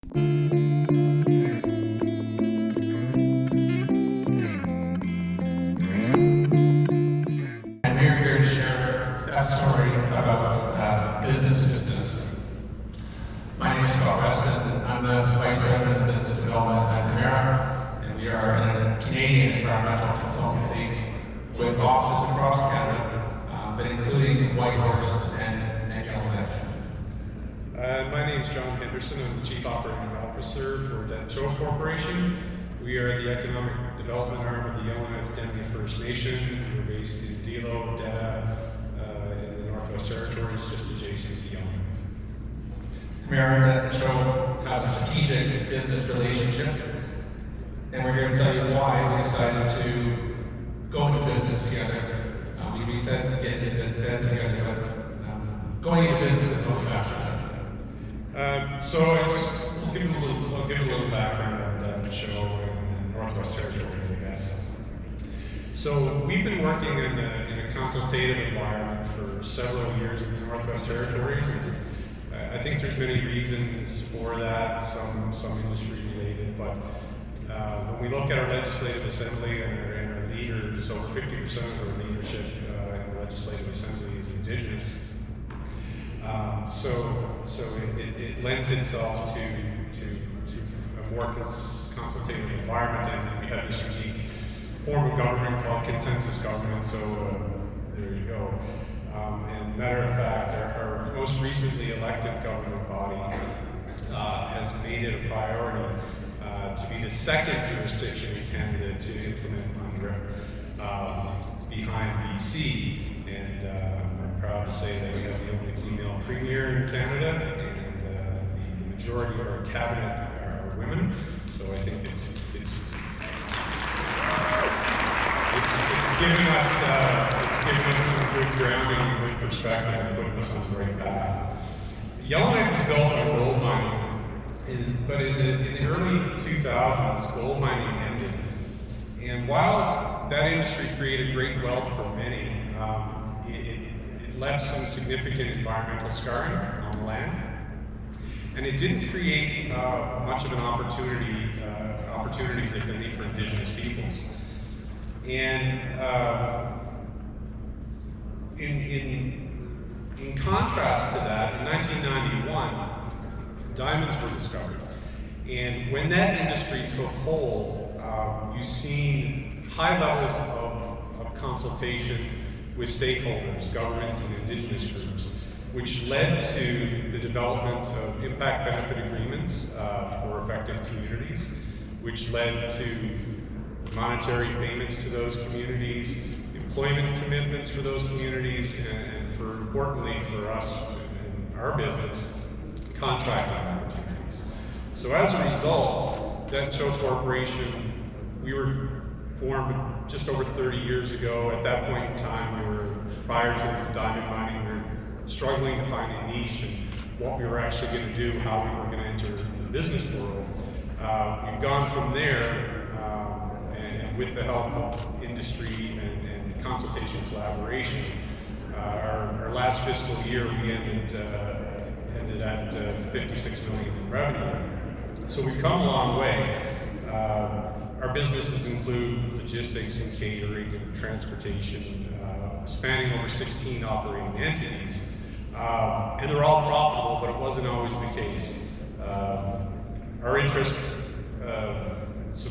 And we are here to share a success story about business to business. My name is Scott Weston. I'm the Vice President of Business Development at Hemmera, and we are a Canadian environmental consultancy with offices across Canada, but including Whitehorse and Yellowknives. My name is Henderson. I'm the Chief Operating Officer for Det'on Cho Corporation. We are the economic development arm of the Yellowknives Dene First Nation. We're based in Dilo, Det'on, in the Northwest Territories, just adjacent to Yellowknives. Hemmera and Det'on Cho have a strategic business relationship, and we're here to tell you why we decided to go into business together. We said getting into bed together, but going into business is no faster. So I'll give a little background on Det'on Cho and Northwest Territories, I guess. So we've been working in a consultative environment for several years in the Northwest Territories, and I think there's many reasons for that, some industry related, but when we look at our legislative assembly and our leaders, over 50% of our leadership in the legislative assembly is Indigenous. So it lends itself to a more consultative environment, and we have this unique form of government called consensus government, so there you go. And matter of fact, our most recently elected government body has made it a priority to be the second jurisdiction in Canada to implement UNDRIP behind BC, and I'm proud to say that we have the only female premier in Canada, and the majority of our cabinet are women. So I think it's given us some good grounding and good perspective and putting us on the right path. Yellowknife was built on gold mining, but in the early 2000s, gold mining ended. And while that industry created great wealth for many, it left some significant environmental scarring on the land, and it didn't create much of an opportunities, if any, for Indigenous peoples. And in contrast to that, in 1991, diamonds were discovered. And when that industry took hold, you've seen high levels of consultation with stakeholders, governments, and Indigenous groups, which led to the development of impact benefit agreements for affected communities, which led to monetary payments to those communities, employment commitments for those communities, and importantly for us in our business, contracting opportunities. So as a result, Det'on Cho Corporation, we were formed just over 30 years ago. At that point in time, prior to diamond mining, we were struggling to find a niche and what we were actually going to do, how we were going to enter the business world. We've gone from there, and with the help of industry and consultation collaboration, our last fiscal year we ended at 56 million in revenue. So we've come a long way. Our businesses include logistics and catering and transportation, spanning over 16 operating entities. And they're all profitable, but it wasn't always the case. Our interest, so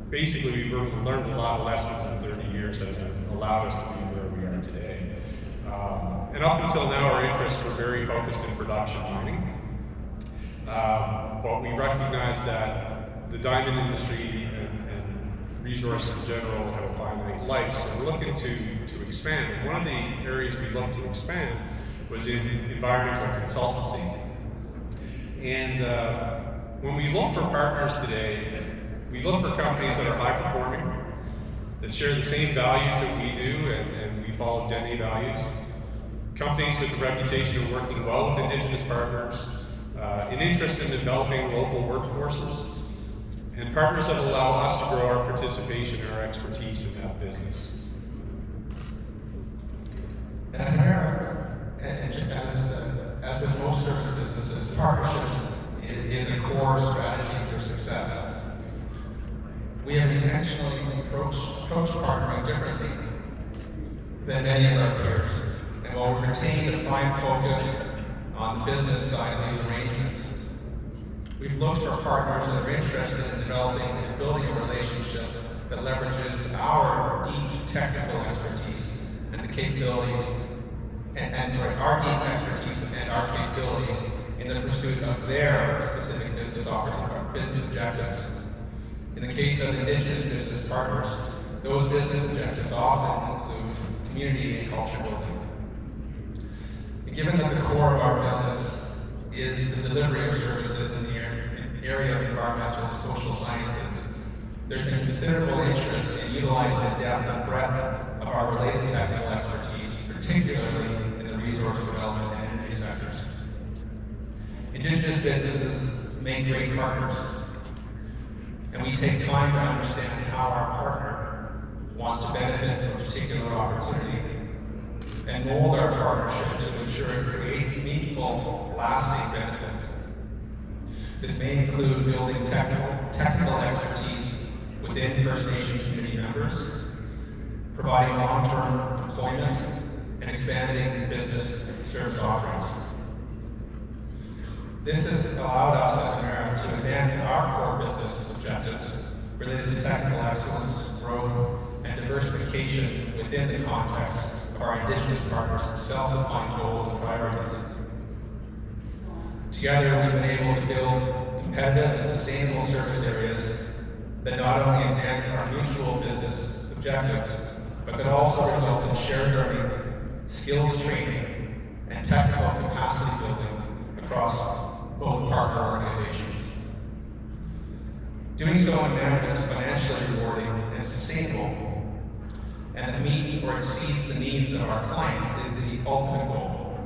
basically we've learned a lot of lessons in 30 years that have allowed us to be where we are today. And up until now, our interests were very focused in production mining. But we recognize that the diamond industry and resources in general have a finite life, so we're looking to expand. And one of the areas we looked to expand was in environmental consultancy. And when we look for partners today, we look for companies that are high performing, that share the same values that we do, and we follow Dene values. Companies with a reputation of working well with Indigenous partners, an interest in developing local workforces, and partners that allow us to grow our participation and our expertise in that business. At Hemmera, and as with most service businesses, partnerships is a core strategy for success. We have intentionally approached partnering differently than many of our peers, and while we've retained a prime focus on the business side of these arrangements, we've looked for partners that are interested in developing and building a relationship that leverages our deep technical expertise and the capabilities, our deep expertise and our capabilities in the pursuit of their specific business objectives. In the case of Indigenous business partners, those business objectives often include community and culture building. And given that the core of our business is the delivery of services in the area of environmental and social sciences, there's been considerable interest in utilizing the depth and breadth of our related technical expertise, particularly in the resource development and energy sectors. Indigenous businesses make great partners, and we take time to understand how our partner wants to benefit from a particular opportunity and mold our partnership to ensure it creates meaningful, lasting benefits. This may include building technical expertise within First Nation community members, providing long-term employment, and expanding business service offerings. This has allowed us at Hemmera to advance our core business objectives related to technical excellence, growth, and diversification within the context of our Indigenous partners' self-defined goals and priorities. Together, we've been able to build competitive and sustainable service areas that not only advance our mutual business objectives, but that also result in shared learning, skills training, and technical capacity building across both partner organizations. Doing so in a manner that is financially rewarding and sustainable, and that meets or exceeds the needs of our clients is the ultimate goal,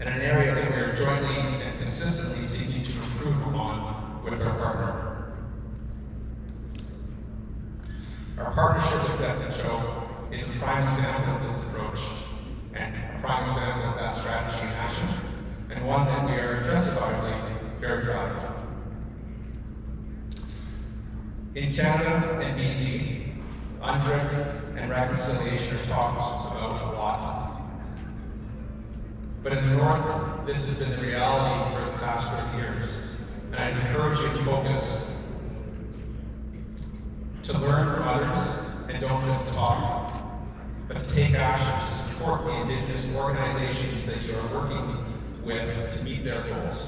and an area that we are jointly and consistently seeking to improve upon with our partner. Our partnership with Det'on Cho is a prime example of this approach, and a prime example of that strategy in action, and one that we are justifiably very proud of. In Canada and BC, UNDRIP and reconciliation are talked about a lot. But in the North, this has been the reality for the past 30 years, and I'd encourage you to focus, to learn from others, and don't just talk, but to take action to support the Indigenous organizations that you are working with to meet their goals.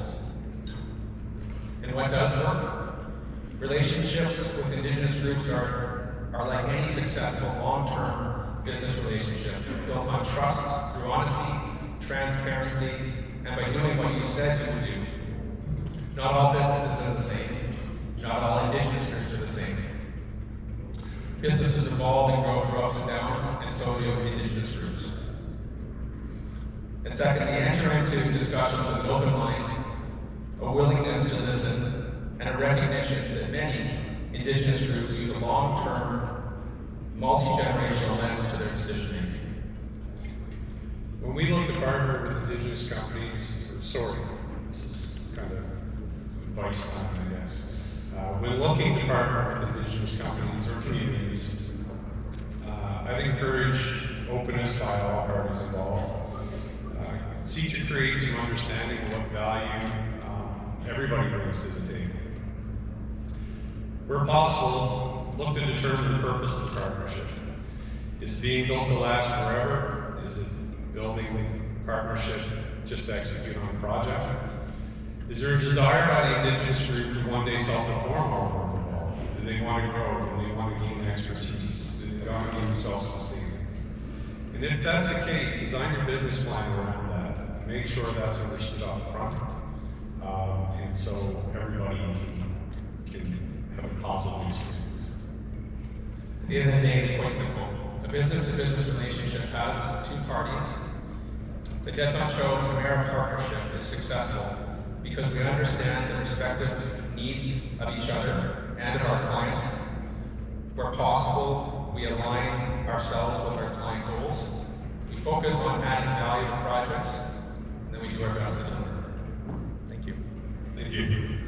And what does work? Relationships with Indigenous groups are like any successful long-term business relationship, built on trust, through honesty, transparency, and by doing what you said you would do. Not all businesses are the same. Not all Indigenous groups are the same. Businesses evolve and grow through ups and downs, and so do Indigenous groups. And secondly, enter into discussions with an open mind, a willingness to listen, and a recognition that many Indigenous groups use a long-term, multi-generational lens to their decision-making. When we look to partner with Indigenous companies, this is kind of advice time, I guess. When looking to partner with Indigenous companies or communities, I'd encourage openness by all parties involved. Seek to create some understanding of what value everybody brings to the table. Where possible, look to determine the purpose of the partnership. Is it being built to last forever? Is it building partnership just to execute on a project? Is there a desire by the Indigenous group to one day self-perform while we're involved? Do they want to grow? Do they want to gain expertise? Do they want to gain self-sustaining? And if that's the case, design your business plan around that. Make sure that's understood up front, and so everybody can have a positive experience. The end of the day is quite simple. A business-to-business relationship has two parties. The Det'on Cho and Hemmera partnership is successful because we understand the respective needs of each other and of our clients. Where possible, we align ourselves with our client goals. We focus on adding value to projects, and then we do our best to deliver. Thank you. Thank you.